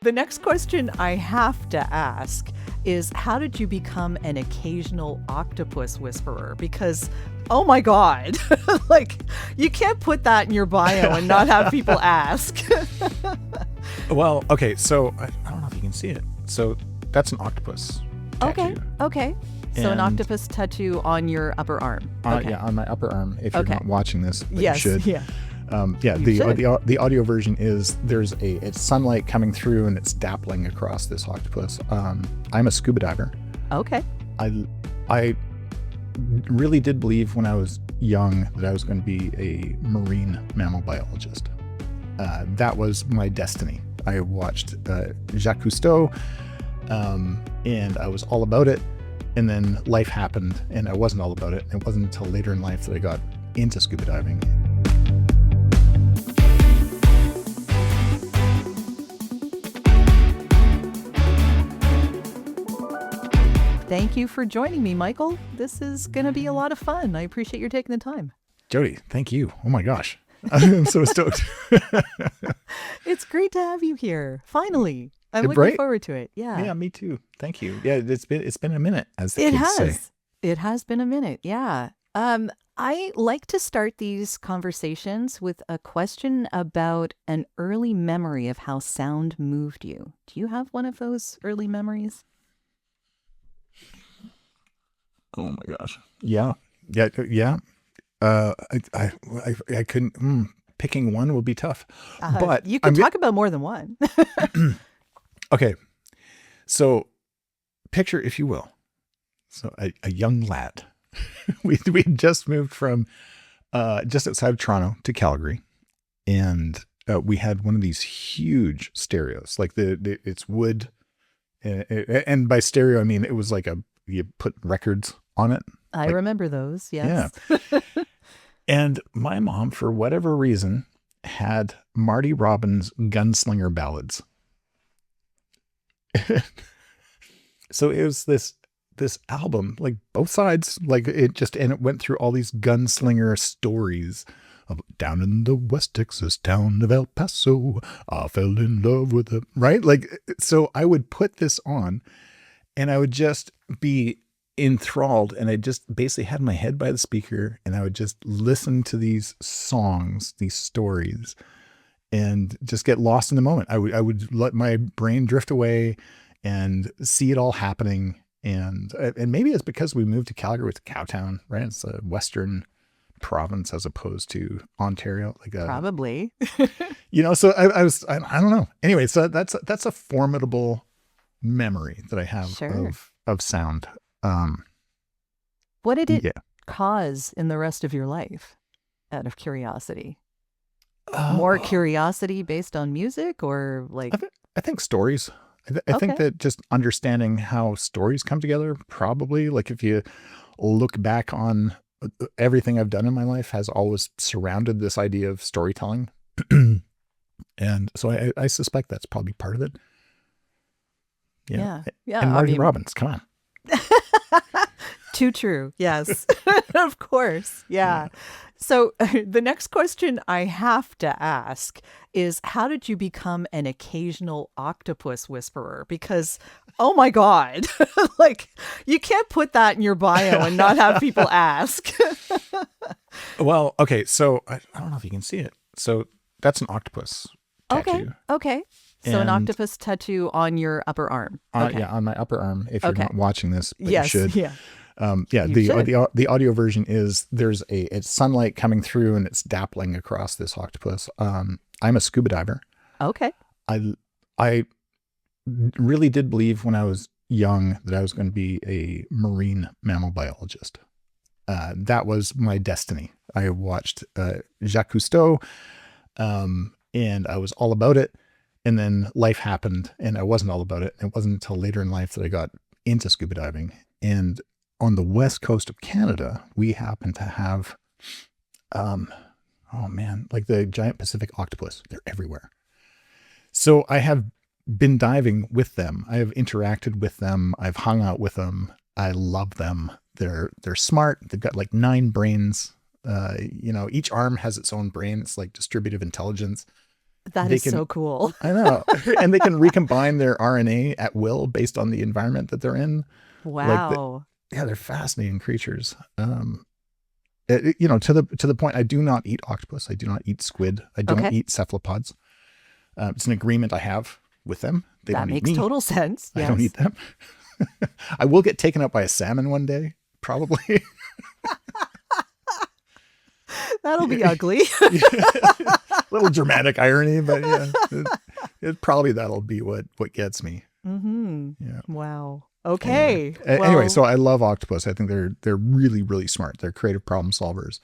The next question I have to ask is, how did you become an occasional octopus whisperer? Because, oh my God, like, you can't put that in your bio and not have people ask. Well, okay, so I don't know if you can see it. So that's an octopus tattoo. Okay. So an octopus tattoo on your upper arm. Okay. Yeah, on my upper arm. If you're not watching this, but yes, you should. Yeah. The audio version is it's sunlight coming through and it's dappling across this octopus. I'm a scuba diver. Okay. I really did believe when I was young that I was going to be a marine mammal biologist. That was my destiny. I watched Jacques Cousteau, and I was all about it. And then life happened, and I wasn't all about it. It wasn't until later in life that I got into scuba diving. Thank you for joining me, Michael. This is going to be a lot of fun. I appreciate your taking the time. Jodi, thank you. Oh my gosh. I'm so stoked. It's great to have you here. Finally. I'm looking forward to it. Yeah. Yeah, me too. Thank you. Yeah, it's been a minute, as the kids say. It has been a minute. Yeah. I like to start these conversations with a question about an early memory of how sound moved you. Do you have one of those early memories? Oh my gosh. Yeah. I couldn't. Picking one would be tough. But you could talk about more than one. Okay. So picture, if you will, a young lad. we just moved from just outside of Toronto to Calgary, and we had one of these huge stereos. Like it's wood, and by stereo I mean it was like you put records on it. I remember those. Yes. Yeah. And my mom, for whatever reason, had Marty Robbins' Gunslinger ballads. So it was this album, like both sides, like it went through all these gunslinger stories of down in the West Texas town of El Paso, I fell in love with right? Like, so I would put this on and I would just be enthralled, and I just basically had my head by the speaker and I would just listen to these songs, these stories, and just get lost in the moment. I would let my brain drift away and see it all happening. And maybe it's because we moved to Calgary with Cowtown, right? It's a Western province as opposed to Ontario. Probably. So I don't know. Anyway, so that's a formidable memory that I have of sound. What did it cause in the rest of your life, out of curiosity? More curiosity based on music, or like? I think stories. I think that just understanding how stories come together, probably, like if you look back on everything I've done in my life, has always surrounded this idea of storytelling. And so I suspect that's probably part of it. Yeah. And Marty Robbins, come on. Too true. Yes, of course. Yeah. So the next question I have to ask is, how did you become an occasional octopus whisperer? Because, oh my God, like, you can't put that in your bio and not have people ask. Well, okay. So I don't know if you can see it. So that's an octopus tattoo. Okay. So an octopus tattoo on your upper arm. Yeah, on my upper arm. If you're not watching this, but you should. Yeah. The audio version is it's sunlight coming through and it's dappling across this octopus. I'm a scuba diver. Okay. I really did believe when I was young that I was going to be a marine mammal biologist. That was my destiny. I watched Jacques Cousteau, and I was all about it. And then life happened and I wasn't all about it. It wasn't until later in life that I got into scuba diving. And on the west coast of Canada, we happen to have, like the giant Pacific octopus. They're everywhere. So I have been diving with them. I have interacted with them. I've hung out with them. I love them. They're smart. They've got like 9 brains. Each arm has its own brain. It's like distributive intelligence. That They is can, so cool. I know, and they can recombine their RNA at will based on the environment that they're in. Like, Wow. yeah, they're fascinating creatures. To the point, I do not eat octopus. I do not eat squid. I don't Okay. eat cephalopods. It's an agreement I have with them. They That don't eat makes me. total sense. I don't Yes. eat them. I will get taken up by a salmon one day, probably. That'll be ugly. Little dramatic irony, but yeah, probably that'll be what gets me. Mm-hmm. Yeah. Wow. Anyway, Okay. anyway, Well, so I love octopus. I think they're really, really smart. They're creative problem solvers.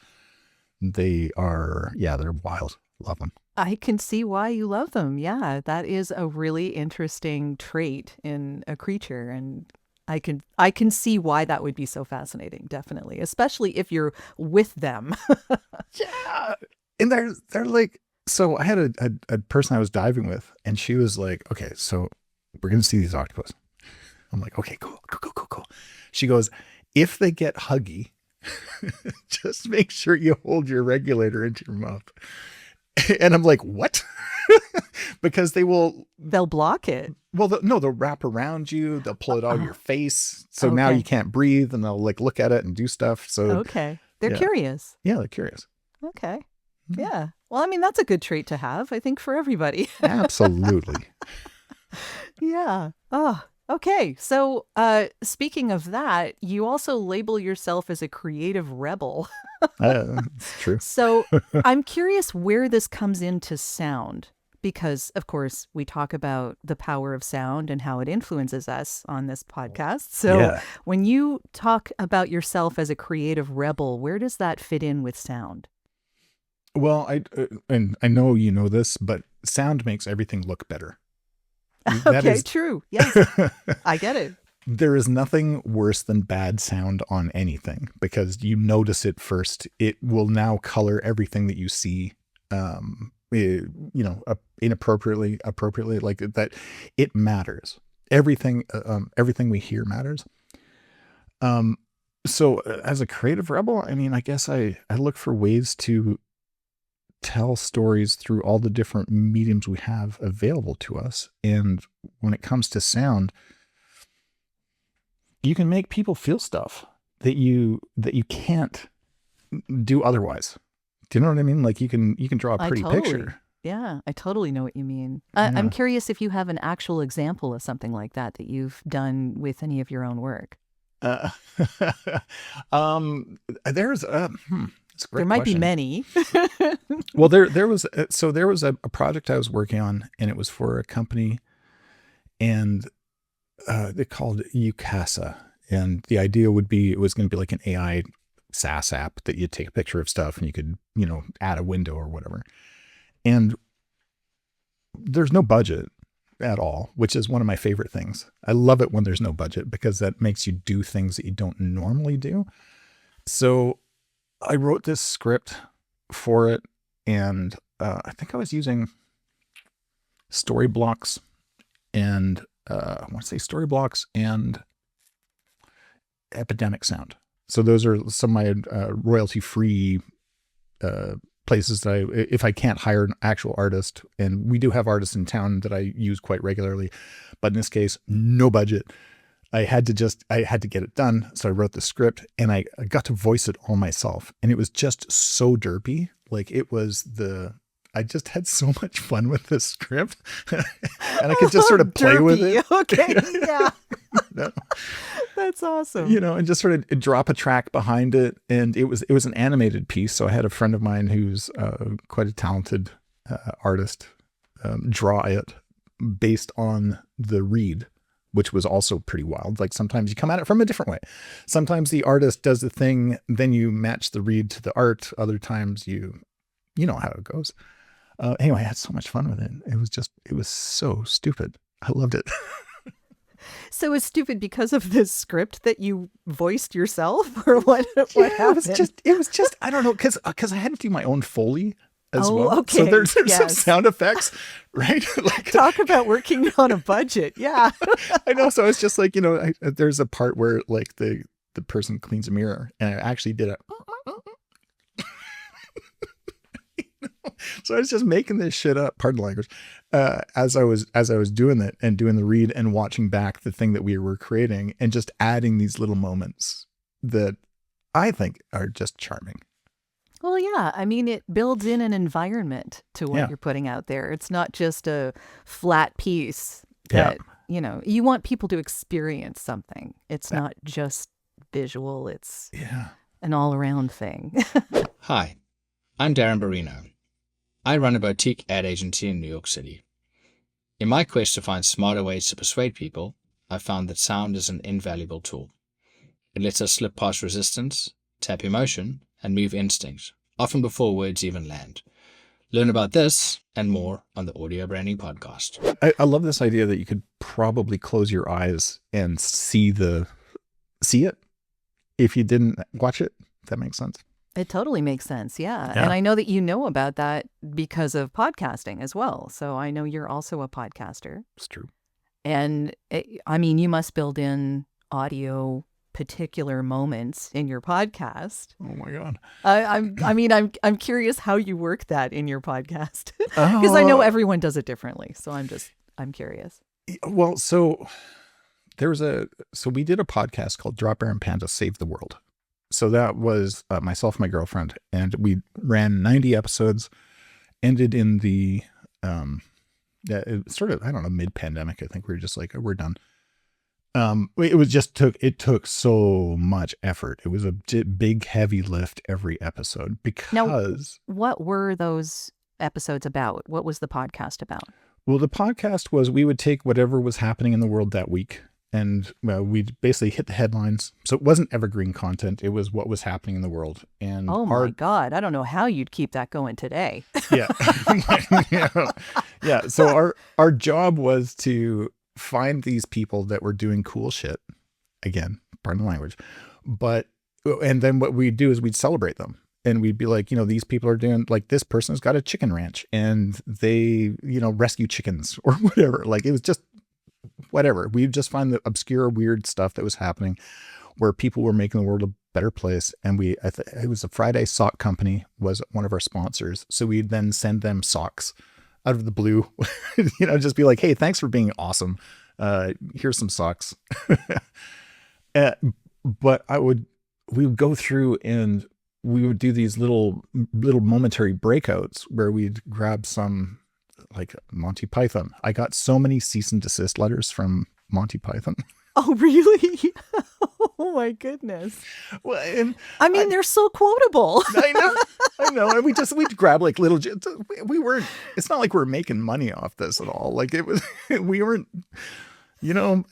They are, yeah, they're wild. Love them. I can see why you love them. Yeah, that is a really interesting trait in a creature, and I can see why that would be so fascinating, definitely, especially if you're with them. Yeah, and they're like, so I had a person I was diving with, and she was like, okay, so we're gonna see these octopus. I'm like, okay, cool. She goes, if they get huggy, just make sure you hold your regulator into your mouth. And I'm like, what? Because they will. They'll block it. Well, they'll wrap around you. They'll pull it out of your face. So now Okay. you can't breathe, and they'll like look at it and do stuff. So Okay. They're yeah. curious. Yeah, they're curious. Okay. Yeah. Well, I mean, that's a good trait to have, I think, for everybody. Absolutely. Yeah. Oh, okay. So, speaking of that, you also label yourself as a creative rebel. It's true. So, I'm curious where this comes into sound, because, of course, we talk about the power of sound and how it influences us on this podcast. So, Yeah. when you talk about yourself as a creative rebel, where does that fit in with sound? Well, and I know you know this, but sound makes everything look better. Okay, true. Yes, I get it. There is nothing worse than bad sound on anything, because you notice it first. It will now color everything that you see, inappropriately, appropriately, like that. It matters. Everything we hear matters. So as a creative rebel, I mean, I guess I look for ways to tell stories through all the different mediums we have available to us. And when it comes to sound, you can make people feel stuff that you can't do otherwise. Do you know what I mean? Like you can draw a pretty picture. Yeah, I totally know what you mean. Yeah. I'm curious if you have an actual example of something like that you've done with any of your own work. There's There might be many. Well, there was a project I was working on, and it was for a company, and they called Ucasa, and the idea would be it was going to be like an AI SaaS app that you'd take a picture of stuff and you could add a window or whatever. And there's no budget at all, which is one of my favorite things. I love it when there's no budget, because that makes you do things that you don't normally do. So I wrote this script for it, and I think I was using story blocks and I want to say story blocks and epidemic sound. So those are some of my royalty-free places that if I can't hire an actual artist, and we do have artists in town that I use quite regularly, but in this case, no budget. I had to get it done. So I wrote the script, and I got to voice it all myself. And it was just so derpy. Like I just had so much fun with this script, and I could just sort of play with it. Okay. Yeah. That's awesome. And just sort of drop a track behind it. And it was an animated piece. So I had a friend of mine who's quite a talented artist draw it based on the read, which was also pretty wild. Like sometimes you come at it from a different way. Sometimes the artist does the thing, then you match the read to the art. Other times you know how it goes. Anyway, I had so much fun with it. It was so stupid. I loved it. So it's stupid because of this script that you voiced yourself, or what happened? It was just, I don't know. Cause I had to do my own Foley as well. Okay. So there's some sound effects, right? Like, talk about working on a budget. Yeah. I know. So it's just like, there's a part where like the person cleans a mirror, and I actually did So I was just making this shit up, pardon the language, as I was doing it and doing the read and watching back the thing that we were creating and just adding these little moments that I think are just charming. Well, yeah. I mean, it builds in an environment to what Yeah. you're putting out there. It's not just a flat piece Yeah. that, you want people to experience something. It's not just visual. It's Yeah. an all-around thing. Hi, I'm Darren Barino. I run a boutique ad agency in New York City. In my quest to find smarter ways to persuade people, I've found that sound is an invaluable tool. It lets us slip past resistance, tap emotion, and move instinct, often before words even land. Learn about this and more on the Audio Branding Podcast. I love this idea that you could probably close your eyes and see it if you didn't watch it. If that makes sense. It totally makes sense. Yeah. Yeah. And I know that you know about that because of podcasting as well. So I know you're also a podcaster. It's true. And you must build in audio particular moments in your podcast. Oh my God. I'm curious how you work that in your podcast because I know everyone does it differently. So I'm curious. Well, so we did a podcast called Drop Bear and Panda Save the World. So that was myself and my girlfriend, and we ran 90 episodes, ended in the sort of, I don't know, mid-pandemic. I think we were just like, we're done. It took so much effort. It was a big, heavy lift every episode because. Now, what were those episodes about? What was the podcast about? Well, the podcast was, we would take whatever was happening in the world that week, and we'd basically hit the headlines. So it wasn't evergreen content. It was what was happening in the world. And oh my God, I don't know how you'd keep that going today. Yeah. Yeah. So our job was to find these people that were doing cool shit. Again, pardon the language. And then what we'd do is we'd celebrate them. And we'd be like, these people are doing, like, this person's got a chicken ranch and they, rescue chickens or whatever. Like, it was just whatever. We'd just find the obscure, weird stuff that was happening where people were making the world a better place. And it was a Friday Sock Company was one of our sponsors. So we'd then send them socks out of the blue, just be like, hey, thanks for being awesome. Here's some socks. But we would go through and we would do these little momentary breakouts where we'd grab some, like Monty Python. I got so many cease and desist letters from Monty Python. Oh, really? Oh my goodness. Well, they're so quotable. I know. And we'd grab like little, it's not like we're making money off this at all. Like we weren't, and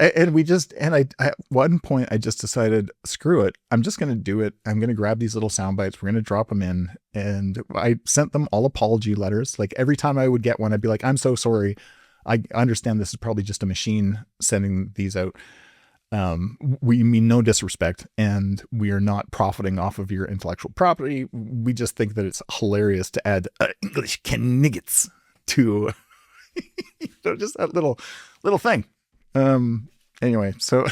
at one point I just decided, screw it. I'm just going to do it. I'm going to grab these little sound bites. We're going to drop them in. And I sent them all apology letters. Like every time I would get one, I'd be like, I'm so sorry. I understand this is probably just a machine sending these out. We mean no disrespect, and we are not profiting off of your intellectual property. We just think that it's hilarious to add English kniggets to just that little thing. Anyway, so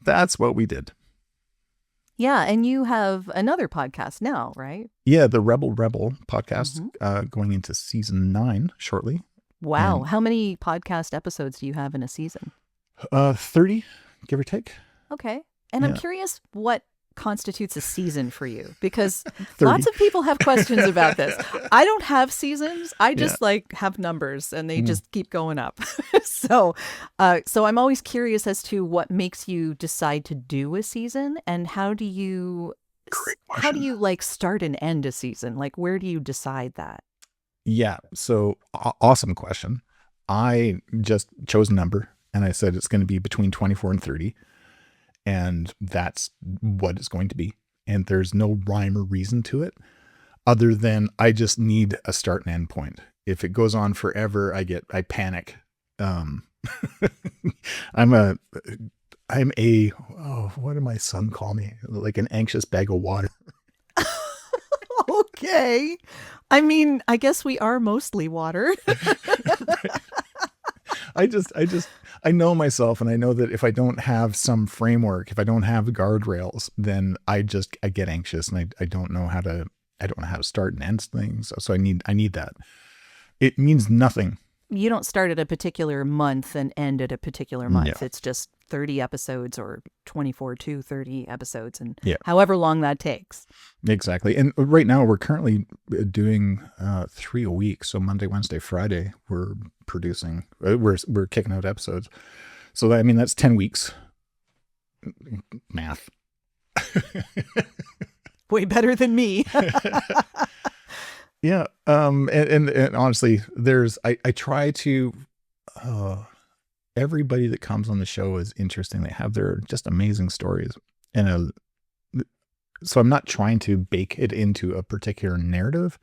that's what we did. Yeah, and you have another podcast now, right? Yeah, the RebelRebel podcast, going into season 9 shortly. Wow. And how many podcast episodes do you have in a season? 30, give or take. Okay. And Yeah. I'm curious what constitutes a season for you, because 30. lots of people have questions about this. I don't have seasons. I just have numbers and they just keep going up. So I'm always curious as to what makes you decide to do a season, and how do you like start and end a season? Like, where do you decide that? Yeah. So awesome question. I just chose a number and I said it's going to be between 24 and 30. And that's what it's going to be. And there's no rhyme or reason to it other than I just need a start and end point. If it goes on forever, I panic. What did my son call me? Like an anxious bag of water. Okay. I guess we are mostly water. I know myself, and I know that if I don't have some framework, if I don't have guardrails, then I get anxious and I don't know how to I don't know how to start and end things. So I need that. It means nothing. You don't start at a particular month and end at a particular month. No. It's just 30 episodes or 24 to 30 episodes and Yeah. however long that takes. Exactly. And right now we're currently doing 3 a week. So Monday, Wednesday, Friday, we're producing, we're kicking out episodes. So I mean, that's 10 weeks. Math. Way better than me. Yeah. And honestly, I try to, everybody that comes on the show is interesting. They have their just amazing stories. So I'm not trying to bake it into a particular narrative.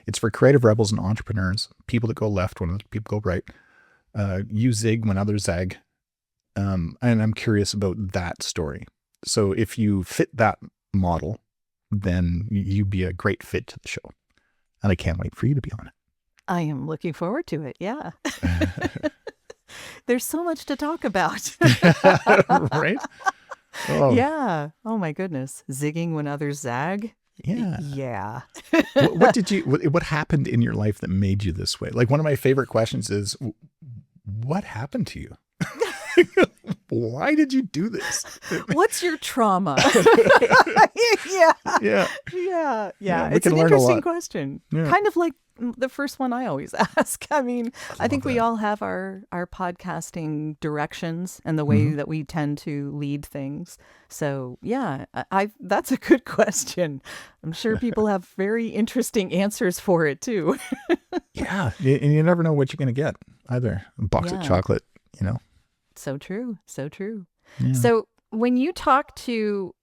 It's for creative rebels and entrepreneurs, people that go left when other people go right. You zig when others zag. And I'm curious about that story. So if you fit that model, then you'd be a great fit to the show. And I can't wait for you to be on it. I am looking forward to it. Yeah. There's so much to talk about. Right? Oh. Yeah. Oh my goodness. Zigging when others zag. Yeah. Yeah. What happened in your life that made you this way? Like, one of my favorite questions is, what happened to you? Why did you do this? What's your trauma? Yeah. Yeah. We It's can an learn a interesting lot. question. Yeah. Kind of like the first one I always ask. I mean, I think love we that. all have our podcasting directions and the way that we tend to lead things. So yeah, that's a good question. I'm sure people have very interesting answers for it too. Yeah. And you never know what you're going to get either. A box of Yeah. chocolate, you know? So true. So true. Yeah. So when you talk to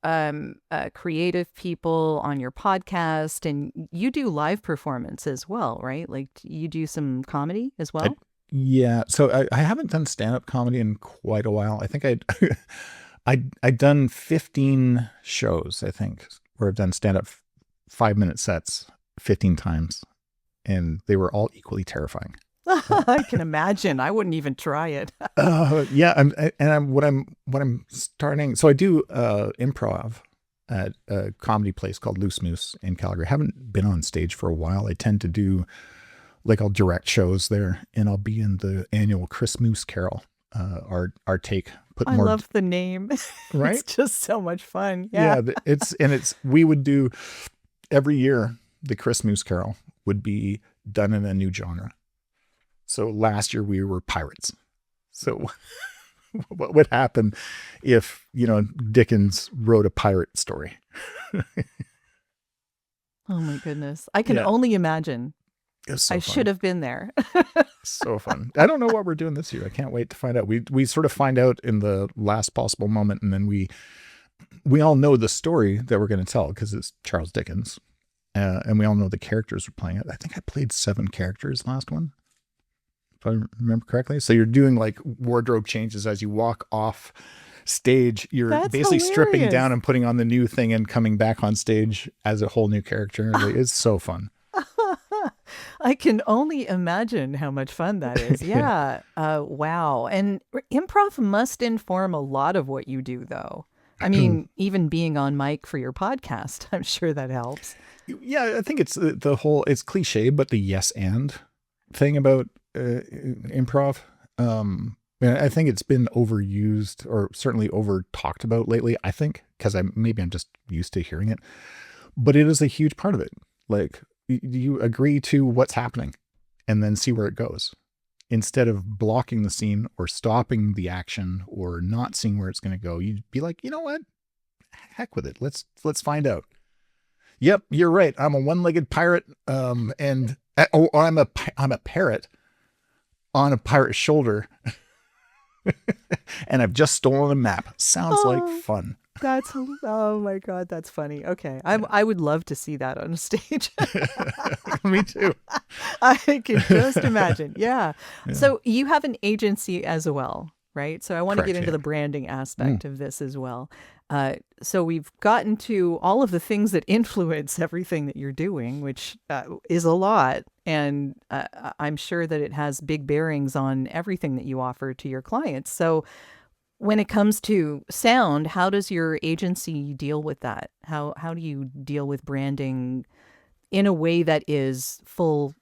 creative people on your podcast, and you do live performance as well, right? Like you do some comedy as well? Yeah. So I haven't done stand-up comedy in quite a while. I think I'd done 15 shows, I think, where I've done stand-up 5-minute sets 15 times. And they were all equally terrifying. I can imagine. I wouldn't even try it. Yeah. What I'm starting. So I do improv at a comedy place called Loose Moose in Calgary. I haven't been on stage for a while. I tend to do, like, I'll direct shows there, and I'll be in the annual Christmas Carol. Our take. I love the name. Right? It's just so much fun. Yeah. We would do every year. The Christmas Carol would be done in a new genre. So last year we were pirates. So what would happen if, Dickens wrote a pirate story? Oh my goodness. I can only imagine. It was so I fun. should have been there. So fun. I don't know what we're doing this year. I can't wait to find out. We sort of find out in the last possible moment, and then we all know the story that we're going to tell because it's Charles Dickens. And we all know the characters we're playing. I think I played 7 characters last one, if I remember correctly. So you're doing like wardrobe changes as you walk off stage. You're That's basically stripping hilarious. down and putting on the new thing and coming back on stage as a whole new character. It's so fun. I can only imagine how much fun that is. Yeah. Wow. And improv must inform a lot of what you do, though. I mean, even being on mic for your podcast, I'm sure that helps. Yeah, I think it's it's cliche, but the yes and thing about improv. I think it's been overused, or certainly over talked about lately, I think, because I'm just used to hearing it. But it is a huge part of it. Like, you agree to what's happening and then see where it goes, instead of blocking the scene or stopping the action or not seeing where it's going to go. You'd be like, you know what? Heck with it. Let's find out. Yep, you're right. I'm a one-legged pirate, and I'm a parrot on a pirate's shoulder, and I've just stolen a map. Sounds like fun. Oh my God, that's funny. Okay. I would love to see that on stage. Me too. I can just imagine. Yeah. So you have an agency as well, right? So I want to Correct, get into yeah. the branding aspect of this as well. So we've gotten to all of the things that influence everything that you're doing, which is a lot. And I'm sure that it has big bearings on everything that you offer to your clients. So when it comes to sound, how does your agency deal with that? How do you deal with branding in a way that is full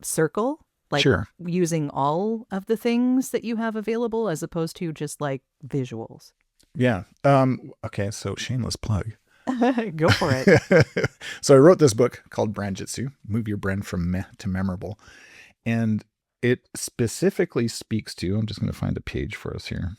circle, like Sure. using all of the things that you have available as opposed to just like visuals. Yeah. Okay. So shameless plug. Go for it. So I wrote this book called BrandJitsu, Move Your Brand from Meh to Memorable. And it specifically speaks to, I'm just going to find a page for us here,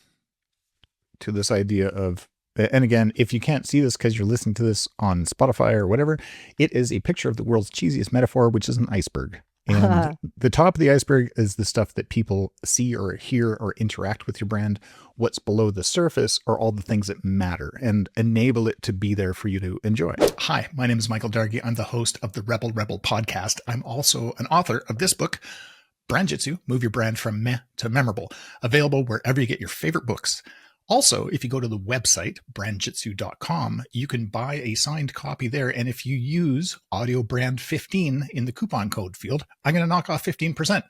to this idea of, and again, if you can't see this because you're listening to this on Spotify or whatever, it is a picture of the world's cheesiest metaphor, which is an iceberg. And the top of the iceberg is the stuff that people see or hear or interact with your brand. What's below the surface are all the things that matter and enable it to be there for you to enjoy. Hi, my name is Michael Dargie. I'm the host of the RebelRebel podcast. I'm also an author of this book, BrandJitsu, Move Your Brand from Meh to Memorable, available wherever you get your favorite books. Also, if you go to the website, brandjitsu.com, you can buy a signed copy there. And if you use AudioBrand15 in the coupon code field, I'm going to knock off 15%.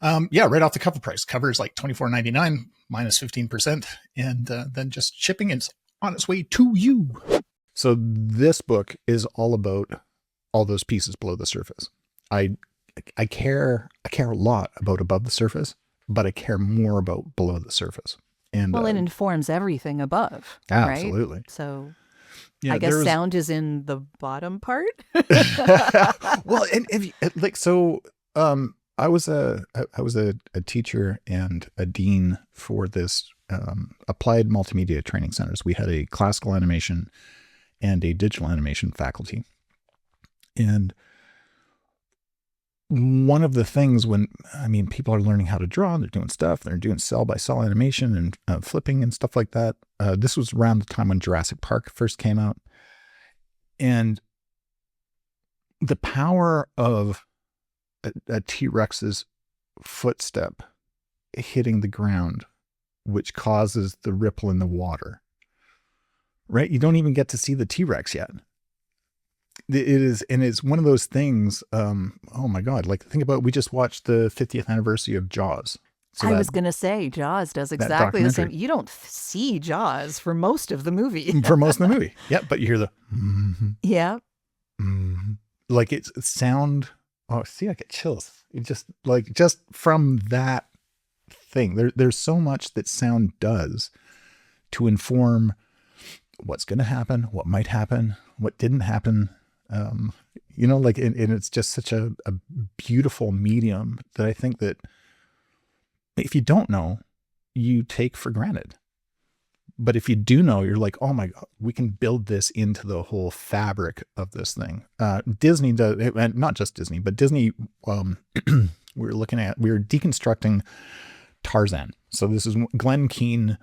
Right off the cover price. Cover is like $24.99 minus 15%. And then just shipping is on its way to you. So this book is all about all those pieces below the surface. I care a lot about above the surface, but I care more about below the surface. And well, it informs everything above, absolutely. Right? So yeah, I guess sound is in the bottom part. Well, and if you, like, so I was a teacher and a dean for this applied multimedia training centers. We had a classical animation and a digital animation faculty. And one of the things people are learning how to draw, and they're doing stuff, they're doing cell by cell animation and flipping and stuff like that. This was around the time when Jurassic Park first came out. And the power of a T-Rex's footstep hitting the ground, which causes the ripple in the water, right? You don't even get to see the T-Rex yet. It is, and it's one of those things. Oh my God! Like, think about, we just watched the 50th anniversary of Jaws. So I was going to say, Jaws does exactly the same. You don't see Jaws for most of the movie. For most of the movie, yeah. But you hear the yeah, like it's sound. Oh, see, I get chills. It just from that thing. There's so much that sound does to inform what's going to happen, what might happen, what didn't happen. And it's just such a beautiful medium that I think that if you don't know, you take for granted. But if you do know, you're like, oh my God, we can build this into the whole fabric of this thing. Disney does, and not just Disney, but Disney, we were deconstructing Tarzan. So this is Glenn Keane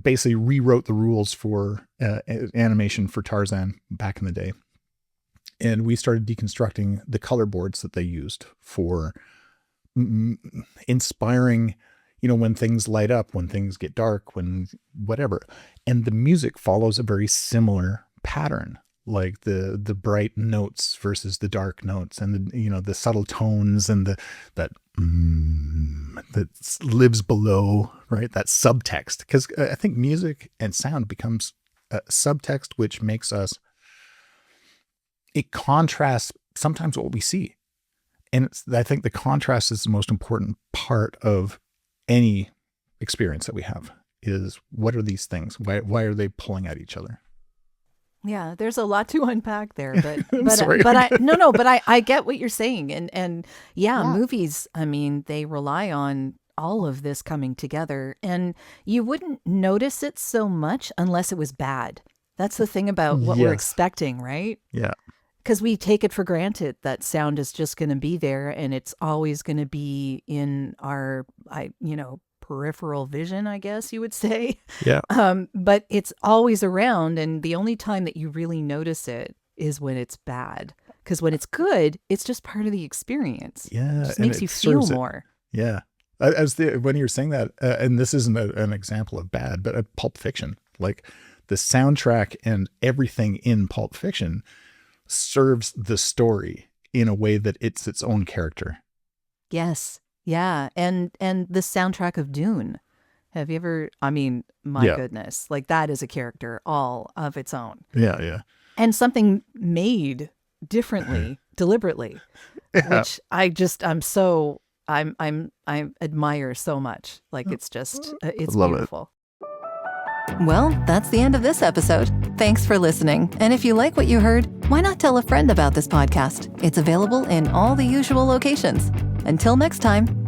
basically rewrote the rules for animation for Tarzan back in the day. And we started deconstructing the color boards that they used for inspiring, when things light up, when things get dark, when whatever. And the music follows a very similar pattern, like the bright notes versus the dark notes, and the subtle tones, and that lives below, right? That subtext. Because I think music and sound becomes a subtext, which makes us, it contrasts sometimes what we see. And I think the contrast is the most important part of any experience that we have, is what are these things? Why are they pulling at each other? Yeah, there's a lot to unpack there, but Sorry. but I get what you're saying, and movies, they rely on all of this coming together, and you wouldn't notice it so much unless it was bad. That's the thing about what we're expecting, right? Yeah. Because we take it for granted that sound is just going to be there, and it's always going to be in our, peripheral vision, I guess you would say. Yeah. But it's always around, and the only time that you really notice it is when it's bad. Because when it's good, it's just part of the experience. Yeah. It just makes you feel more. Yeah. When you were saying that, and this isn't an example of bad, but Pulp Fiction, like the soundtrack and everything in Pulp Fiction serves the story in a way that it's its own character. Yes. Yeah. And the soundtrack of Dune. Have you ever, goodness, like that is a character all of its own. Yeah. Yeah. And something made differently, deliberately, which I admire so much. Like it's just, it's Love it. beautiful. Well, that's the end of this episode. Thanks for listening. And if you like what you heard, why not tell a friend about this podcast? It's available in all the usual locations. Until next time.